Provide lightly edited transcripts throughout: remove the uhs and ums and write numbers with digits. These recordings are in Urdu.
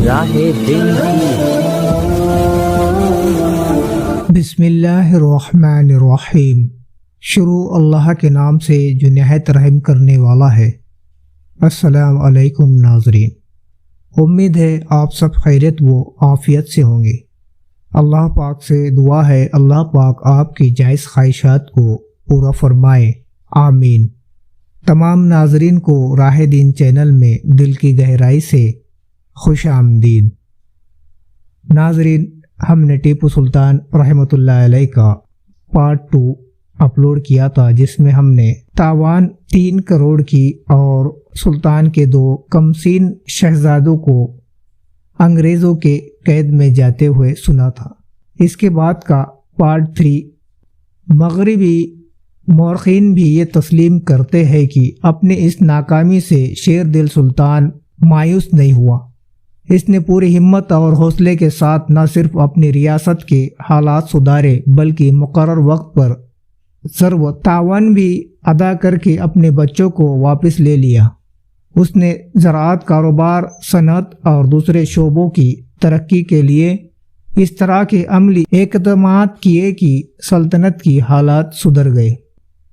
راہ دل کی۔ بسم اللہ الرحمن الرحیم۔ شروع اللہ کے نام سے جو نہایت رحم کرنے والا ہے۔ السلام علیکم ناظرین، امید ہے آپ سب خیریت و عافیت سے ہوں گے۔ اللہ پاک سے دعا ہے اللہ پاک آپ کی جائز خواہشات کو پورا فرمائے، آمین۔ تمام ناظرین کو راہ دین چینل میں دل کی گہرائی سے خوش آمدید۔ ناظرین، ہم نے ٹیپو سلطان رحمۃ اللہ علیہ کا پارٹ 2 اپلوڈ کیا تھا، جس میں ہم نے تاوان 3 کروڑ کی اور سلطان کے 2 کمسین شہزادوں کو انگریزوں کے قید میں جاتے ہوئے سنا تھا۔ اس کے بعد کا پارٹ 3 مغربی مورخین بھی یہ تسلیم کرتے ہیں کہ اپنے اس ناکامی سے شیر دل سلطان مایوس نہیں ہوا۔ اس نے پوری ہمت اور حوصلے کے ساتھ نہ صرف اپنی ریاست کے حالات سدھارے بلکہ مقرر وقت پر زر و تعاون بھی ادا کر کے اپنے بچوں کو واپس لے لیا۔ اس نے زراعت، کاروبار، صنعت اور دوسرے شعبوں کی ترقی کے لیے اس طرح کے عملی اقدامات کیے کہ سلطنت کی حالات سدھر گئے۔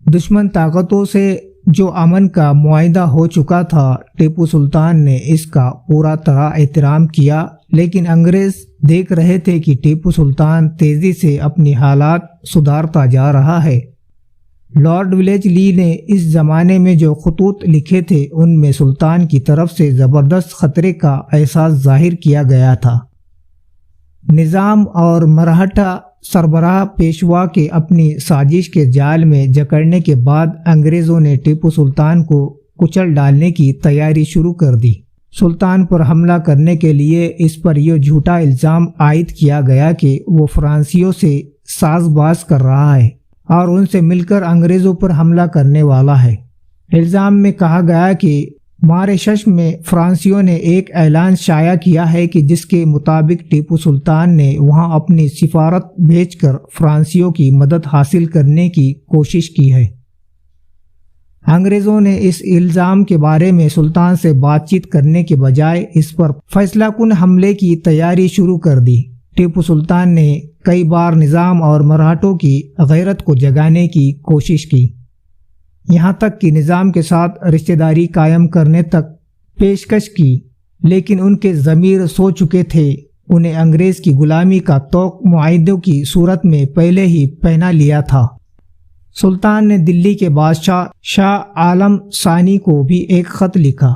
دشمن طاقتوں سے جو امن کا معاہدہ ہو چکا تھا، ٹیپو سلطان نے اس کا پورا طرح احترام کیا، لیکن انگریز دیکھ رہے تھے کہ ٹیپو سلطان تیزی سے اپنی حالات سدھارتا جا رہا ہے۔ لارڈ ویلیج لی نے اس زمانے میں جو خطوط لکھے تھے ان میں سلطان کی طرف سے زبردست خطرے کا احساس ظاہر کیا گیا تھا۔ نظام اور مرہٹا سربراہ پیشوا کے اپنی سازش کے جال میں جکڑنے کے بعد انگریزوں نے ٹیپو سلطان کو کچل ڈالنے کی تیاری شروع کر دی۔ سلطان پر حملہ کرنے کے لیے اس پر یہ جھوٹا الزام عائد کیا گیا کہ وہ فرانسیوں سے ساز باز کر رہا ہے اور ان سے مل کر انگریزوں پر حملہ کرنے والا ہے۔ الزام میں کہا گیا کہ ماریشس میں فرانسیوں نے ایک اعلان شائع کیا ہے کہ جس کے مطابق ٹیپو سلطان نے وہاں اپنی سفارت بھیج کر فرانسیوں کی مدد حاصل کرنے کی کوشش کی ہے۔ انگریزوں نے اس الزام کے بارے میں سلطان سے بات چیت کرنے کے بجائے اس پر فیصلہ کن حملے کی تیاری شروع کر دی۔ ٹیپو سلطان نے کئی بار نظام اور مراٹھوں کی غیرت کو جگانے کی کوشش کی، یہاں تک کہ نظام کے ساتھ رشتہ داری قائم کرنے تک پیشکش کی، لیکن ان کے ضمیر سو چکے تھے۔ انہیں انگریز کی غلامی کا طوق معاہدوں کی صورت میں پہلے ہی پہنا لیا تھا۔ سلطان نے دلی کے بادشاہ شاہ عالم ثانی کو بھی ایک خط لکھا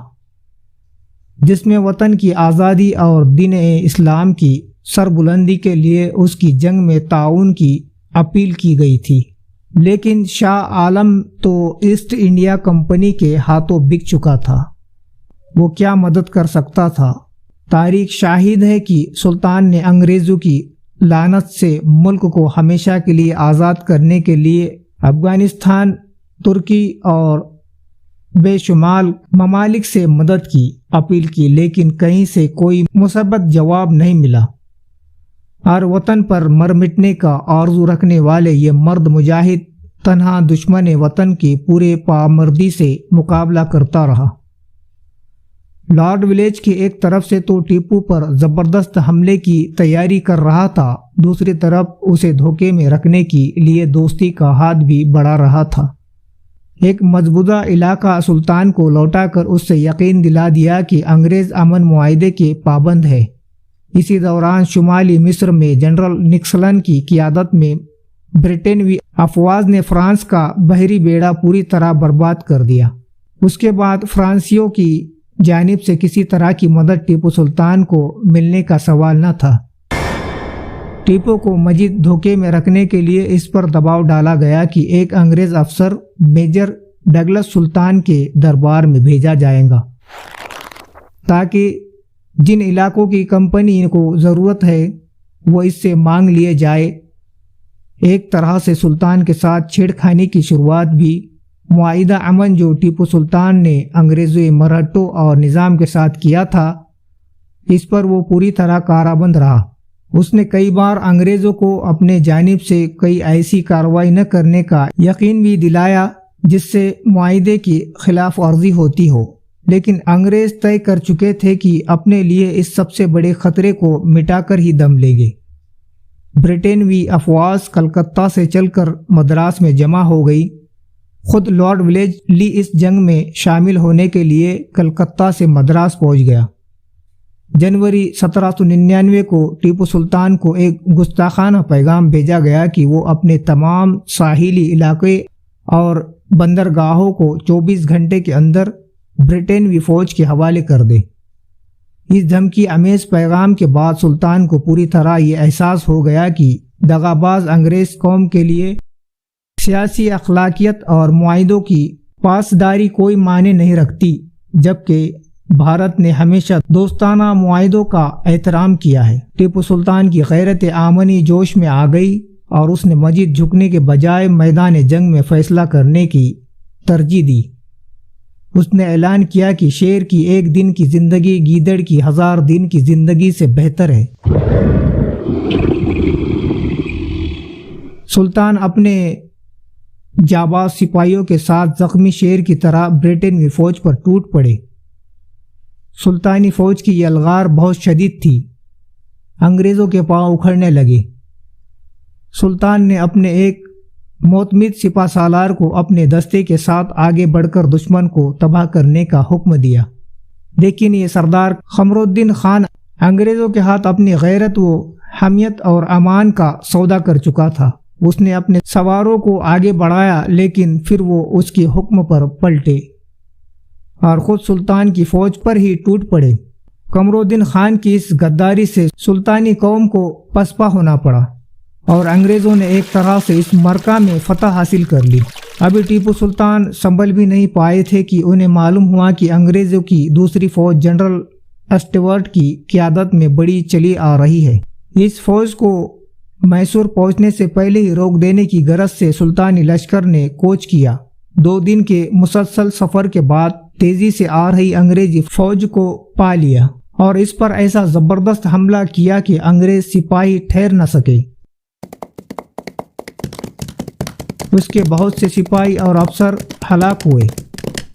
جس میں وطن کی آزادی اور دین اسلام کی سربلندی کے لیے اس کی جنگ میں تعاون کی اپیل کی گئی تھی، لیکن شاہ عالم تو ایسٹ انڈیا کمپنی کے ہاتھوں بک چکا تھا۔ وہ کیا مدد کر سکتا تھا؟ تاریخ شاہد ہے کہ سلطان نے انگریزوں کی لعنت سے ملک کو ہمیشہ کے لیے آزاد کرنے کے لیے افغانستان، ترکی اور بے شمار ممالک سے مدد کی اپیل کی، لیکن کہیں سے کوئی مثبت جواب نہیں ملا۔ اور وطن پر مر مٹنے کا آرزو رکھنے والے یہ مرد مجاہد تنہا دشمن وطن کی پورے پامردی سے مقابلہ کرتا رہا۔ لارڈ ویلیج کی ایک طرف سے تو ٹیپو پر زبردست حملے کی تیاری کر رہا تھا، دوسری طرف اسے دھوکے میں رکھنے کے لیے دوستی کا ہاتھ بھی بڑھا رہا تھا۔ ایک مضبوطہ علاقہ سلطان کو لوٹا کر اس سے یقین دلا دیا کہ انگریز امن معاہدے کے پابند ہے۔ اسی دوران شمالی مصر میں جنرل نکسلن کی قیادت میں برطانوی افواج نے فرانس کا بحری بیڑا پوری طرح برباد کر دیا۔ اس کے بعد فرانسیوں کی جانب سے کسی طرح کی مدد ٹیپو سلطان کو ملنے کا سوال نہ تھا۔ ٹیپو کو مزید دھوکے میں رکھنے کے لیے اس پر دباؤ ڈالا گیا کہ ایک انگریز افسر میجر ڈگلس سلطان کے دربار میں بھیجا جائے گا تاکہ جن علاقوں کی کمپنی کو ضرورت ہے وہ اس سے مانگ لیے جائے۔ ایک طرح سے سلطان کے ساتھ چھیڑخانی کی شروعات بھی معاہدہ امن جو ٹیپو سلطان نے انگریزی مراٹھوں اور نظام کے ساتھ کیا تھا، اس پر وہ پوری طرح کارآمد رہا۔ اس نے کئی بار انگریزوں کو اپنے جانب سے کئی ایسی کارروائی نہ کرنے کا یقین بھی دلایا جس سے معاہدے کی خلاف ورزی ہوتی ہو، لیکن انگریز طے کر چکے تھے کہ اپنے لیے اس سب سے بڑے خطرے کو مٹا کر ہی دم لیں گے۔ برطانوی افواج کلکتہ سے چل کر مدراس میں جمع ہو گئی۔ خود لارڈ ویلزلی اس جنگ میں شامل ہونے کے لیے کلکتہ سے مدراس پہنچ گیا۔ جنوری 1799 کو ٹیپو سلطان کو ایک گستاخانہ پیغام بھیجا گیا کہ وہ اپنے تمام ساحلی علاقے اور بندرگاہوں کو 24 گھنٹے کے اندر برطانوی فوج کے حوالے کر دے۔ اس دھمکی آمیز پیغام کے بعد سلطان کو پوری طرح یہ احساس ہو گیا کہ دغاباز انگریز قوم کے لیے سیاسی اخلاقیات اور معاہدوں کی پاسداری کوئی معنی نہیں رکھتی، جبکہ بھارت نے ہمیشہ دوستانہ معاہدوں کا احترام کیا ہے۔ ٹیپو سلطان کی غیرت آمنی جوش میں آ گئی اور اس نے مزید جھکنے کے بجائے میدان جنگ میں فیصلہ کرنے کی ترجیح دی۔ اس نے اعلان کیا کہ شیر کی ایک دن کی زندگی گیدڑ کی 1000 دن کی زندگی سے بہتر ہے۔ سلطان اپنے جانباز سپاہیوں کے ساتھ زخمی شیر کی طرح برطانوی فوج پر ٹوٹ پڑے۔ سلطانی فوج کی یلغار بہت شدید تھی، انگریزوں کے پاؤں اکھڑنے لگے۔ سلطان نے اپنے ایک معتمد سپہ سالار کو اپنے دستے کے ساتھ آگے بڑھ کر دشمن کو تباہ کرنے کا حکم دیا، لیکن یہ سردار قمرالدین خان انگریزوں کے ہاتھ اپنی غیرت و حمیت اور امان کا سودا کر چکا تھا۔ اس نے اپنے سواروں کو آگے بڑھایا، لیکن پھر وہ اس کے حکم پر پلٹے اور خود سلطان کی فوج پر ہی ٹوٹ پڑے۔ قمرالدین خان کی اس غداری سے سلطانی قوم کو پسپا ہونا پڑا اور انگریزوں نے ایک طرح سے اس معرکہ میں فتح حاصل کر لی۔ ابھی ٹیپو سلطان سنبھل بھی نہیں پائے تھے کہ انہیں معلوم ہوا کہ انگریزوں کی دوسری فوج جنرل اسٹیورٹ کی قیادت میں بڑی چلی آ رہی ہے۔ اس فوج کو میسور پہنچنے سے پہلے ہی روک دینے کی غرض سے سلطانی لشکر نے کوچ کیا۔ 2 دن کے مسلسل سفر کے بعد تیزی سے آ رہی انگریزی فوج کو پا لیا اور اس پر ایسا زبردست حملہ کیا کہ انگریز سپاہی ٹھہر نہ سکے۔ اس کے بہت سے سپاہی اور افسر ہلاک ہوئے۔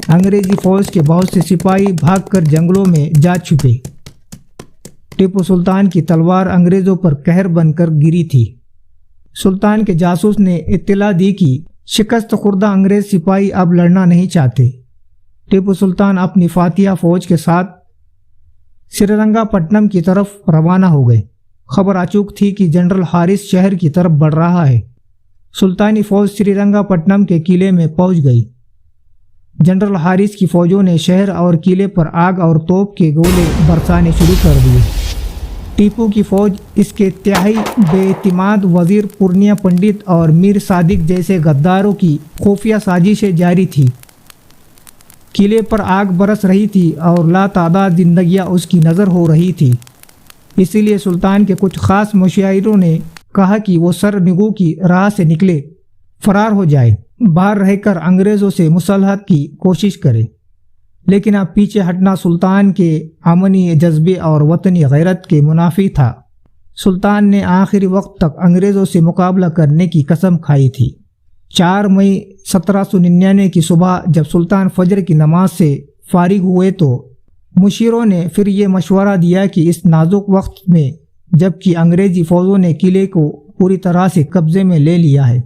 انگریزی فوج کے بہت سے سپاہی بھاگ کر جنگلوں میں جا چھپے۔ ٹیپو سلطان کی تلوار انگریزوں پر قہر بن کر گری تھی۔ سلطان کے جاسوس نے اطلاع دی کہ شکست خوردہ انگریز سپاہی اب لڑنا نہیں چاہتے۔ ٹیپو سلطان اپنی فاتحہ فوج کے ساتھ سری رنگا پٹنم کی طرف روانہ ہو گئے۔ خبر آ چکی تھی کہ جنرل حارث شہر کی طرف بڑھ رہا ہے۔ سلطانی فوج سری رنگا پٹنم کے قلعے میں پہنچ گئی۔ جنرل حارث کی فوجوں نے شہر اور قلعے پر آگ اور توپ کے گولے برسانے شروع کر دیے۔ ٹیپو کی فوج اس کے انتہائی بے اعتماد وزیر پورنیہ پنڈت اور میر صادق جیسے غداروں کی خفیہ سازشیں جاری تھی۔ قلعے پر آگ برس رہی تھی اور لاتعداد زندگیاں اس کی نظر ہو رہی تھی۔ اسی لیے سلطان کے کچھ خاص مشاہیروں نے کہا کہ وہ سر نگو کی راہ سے نکلے، فرار ہو جائے، باہر رہ کر انگریزوں سے مصالحت کی کوشش کرے۔ لیکن اب پیچھے ہٹنا سلطان کے امنی جذبے اور وطنی غیرت کے منافی تھا۔ سلطان نے آخری وقت تک انگریزوں سے مقابلہ کرنے کی قسم کھائی تھی۔ 4 مئی 1799 کی صبح جب سلطان فجر کی نماز سے فارغ ہوئے تو مشیروں نے پھر یہ مشورہ دیا کہ اس نازک وقت میں جب کہ انگریزی فوجوں نے قلعے کو پوری طرح سے قبضے میں لے لیا ہے،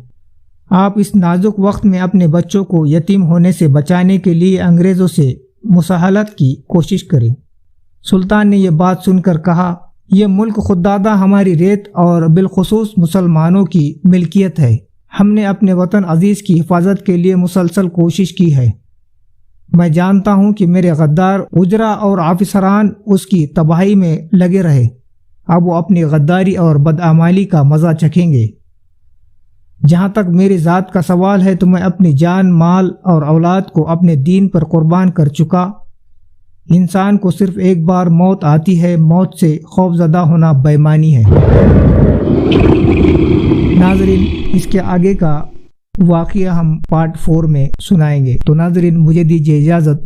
آپ اس نازک وقت میں اپنے بچوں کو یتیم ہونے سے بچانے کے لیے انگریزوں سے مصالحت کی کوشش کریں۔ سلطان نے یہ بات سن کر کہا، یہ ملک خوددادہ ہماری ریت اور بالخصوص مسلمانوں کی ملکیت ہے۔ ہم نے اپنے وطن عزیز کی حفاظت کے لیے مسلسل کوشش کی ہے۔ میں جانتا ہوں کہ میرے غدار وزراء اور افسران اس کی تباہی میں لگے رہے، اب وہ اپنی غداری اور بدعمالی کا مزہ چکھیں گے۔ جہاں تک میری ذات کا سوال ہے تو میں اپنی جان، مال اور اولاد کو اپنے دین پر قربان کر چکا۔ انسان کو صرف ایک بار موت آتی ہے، موت سے خوفزدہ ہونا بے ایمانی ہے۔ ناظرین، اس کے آگے کا واقعہ ہم پارٹ 4 میں سنائیں گے۔ تو ناظرین، مجھے دیجیے اجازت۔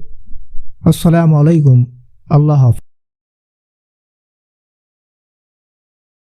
السلام علیکم، اللہ حافظ۔